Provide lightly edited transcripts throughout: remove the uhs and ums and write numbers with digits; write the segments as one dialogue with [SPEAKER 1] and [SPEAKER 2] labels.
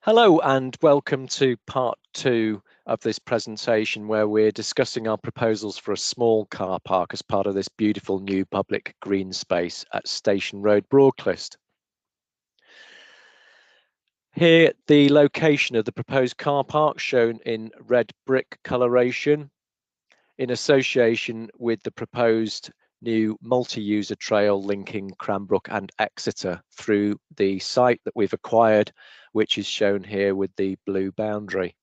[SPEAKER 1] Hello and welcome to part 2 of this presentation where we're discussing our proposals for a small car park as part of this beautiful new public green space at Station Road, Broadclyst. Here, the location of the proposed car park shown in red brick coloration in association with the proposed new multi-user trail linking Cranbrook and Exeter through the site that we've acquired, which is shown here with the blue boundary.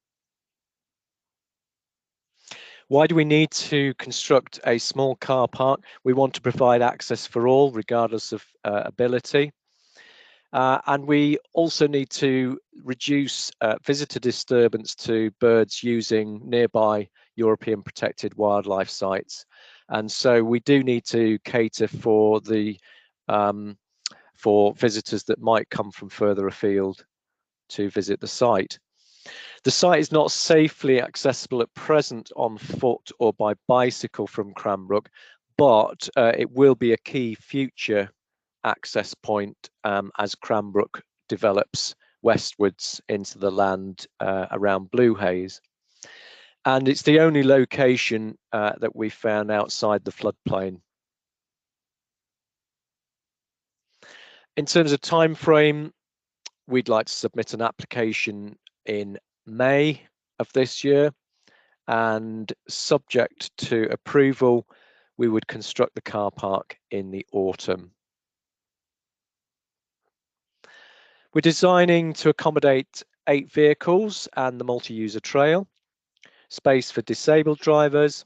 [SPEAKER 1] Why do we need to construct a small car park? We want to provide access for all, regardless of ability. And we also need to reduce visitor disturbance to birds using nearby European protected wildlife sites. And so we do need to cater for the for visitors that might come from further afield to visit the site. The site is not safely accessible at present on foot or by bicycle from Cranbrook, but it will be a key future access point as Cranbrook develops westwards into the land around Blue Haze. And it's the only location that we found outside the floodplain. In terms of time frame, we'd like to submit an application in May of this year, and subject to approval, we would construct the car park in the autumn. We're designing to accommodate 8 vehicles and the multi-user trail, space for disabled drivers,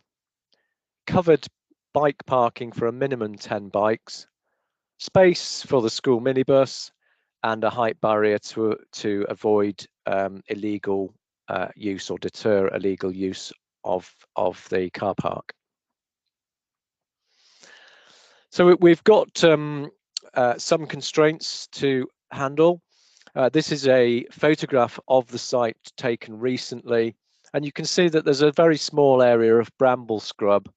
[SPEAKER 1] covered bike parking for a minimum 10 bikes, space for the school minibus, and a height barrier to avoid illegal use or deter illegal use of the car park. So we've got some constraints to handle. This is a photograph of the site taken recently, and you can see that there's a very small area of bramble scrub.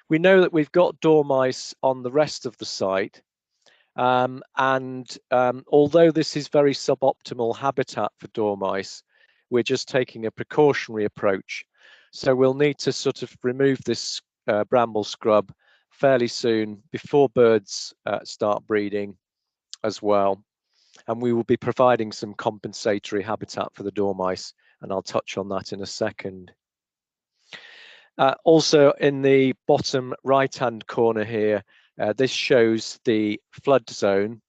[SPEAKER 1] We know that we've got dormice on the rest of the site, and although this is very suboptimal habitat for dormice, we're just taking a precautionary approach. So we'll need to sort of remove this bramble scrub fairly soon before birds start breeding as well. And we will be providing some compensatory habitat for the dormice, and I'll touch on that in a second. Also in the bottom right-hand corner here, this shows the flood zone,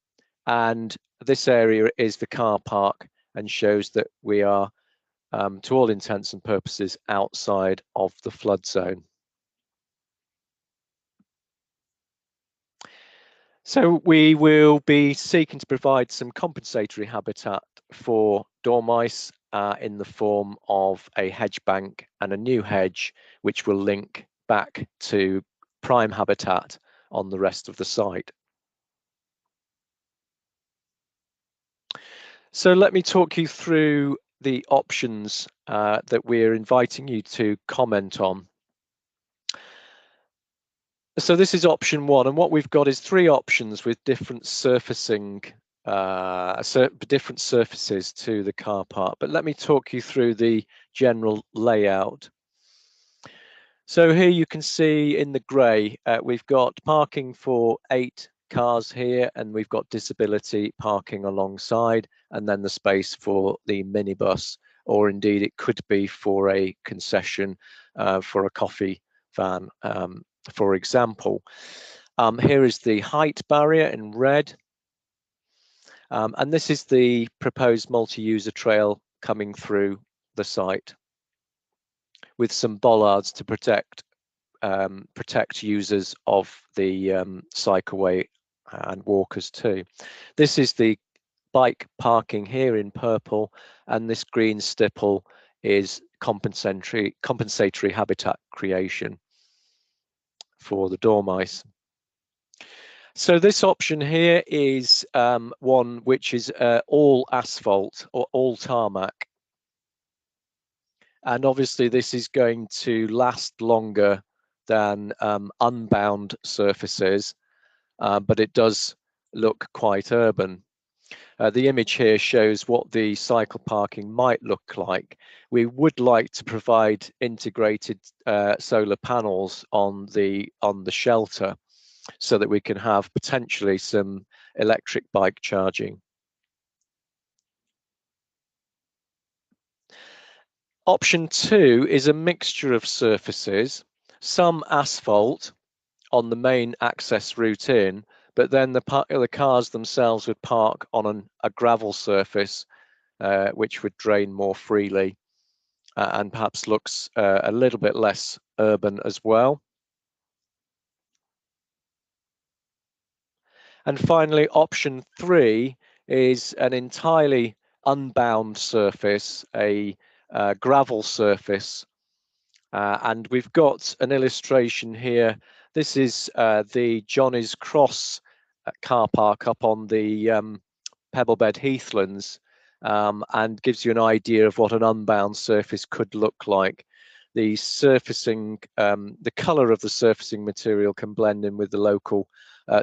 [SPEAKER 1] and this area is the car park and shows that we are, to all intents and purposes, outside of the flood zone. So we will be seeking to provide some compensatory habitat for dormice in the form of a hedge bank and a new hedge, which will link back to prime habitat on the rest of the site. So let me talk you through the options that we're inviting you to comment on. So this is option 1, and what we've got is 3 options with different surfacing, different surfaces to the car park. But let me talk you through the general layout. So here you can see in the grey, we've got parking for 8 cars here, and we've got disability parking alongside, and then the space for the minibus, or indeed it could be for a concession for a coffee van, for example. Here is the height barrier in red, and this is the proposed multi-user trail coming through the site with some bollards to protect users of the cycleway and walkers too. This is the bike parking here in purple, and this green stipple is compensatory habitat creation for the dormice. So this option here is one which is all asphalt or all tarmac. And obviously this is going to last longer than unbound surfaces, but it does look quite urban. The image here shows what the cycle parking might look like. We would like to provide integrated solar panels on the shelter so that we can have potentially some electric bike charging. Option 2 is a mixture of surfaces, some asphalt on the main access route in, but then the cars themselves would park on a gravel surface, which would drain more freely and perhaps looks a little bit less urban as well. And finally, option 3 is an entirely unbound surface, a gravel surface. And we've got an illustration here. This is the Johnny's Cross car park up on the Pebblebed Heathlands, and gives you an idea of what an unbound surface could look like. The surfacing, the colour of the surfacing material can blend in with the local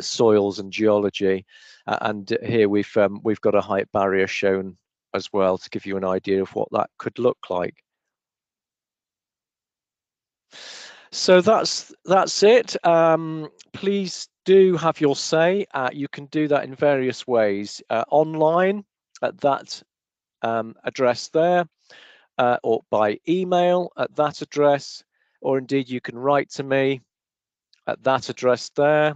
[SPEAKER 1] soils and geology. And here we've got a height barrier shown as well to give you an idea of what that could look like. So that's it. Please do have your say. You can do that in various ways, online at that address there, or by email at that address, or indeed you can write to me at that address there.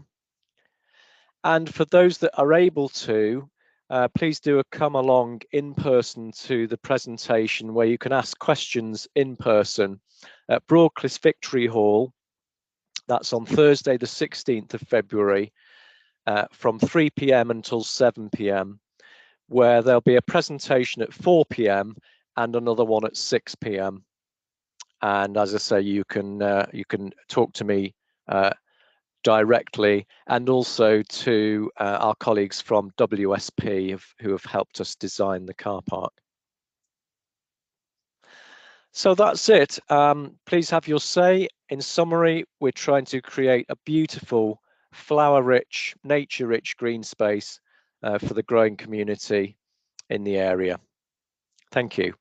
[SPEAKER 1] And for those that are able to, please do come along in person to the presentation where you can ask questions in person at Broadclyst Victory Hall. That's on Thursday, the 16th of February, from 3 p.m. until 7 p.m, where there'll be a presentation at 4 p.m. and another one at 6 p.m. And as I say, you can talk to me directly, and also to our colleagues from WSP who have helped us design the car park. So that's it. Please have your say. In summary, we're trying to create a beautiful, flower-rich, nature-rich green space for the growing community in the area. Thank you.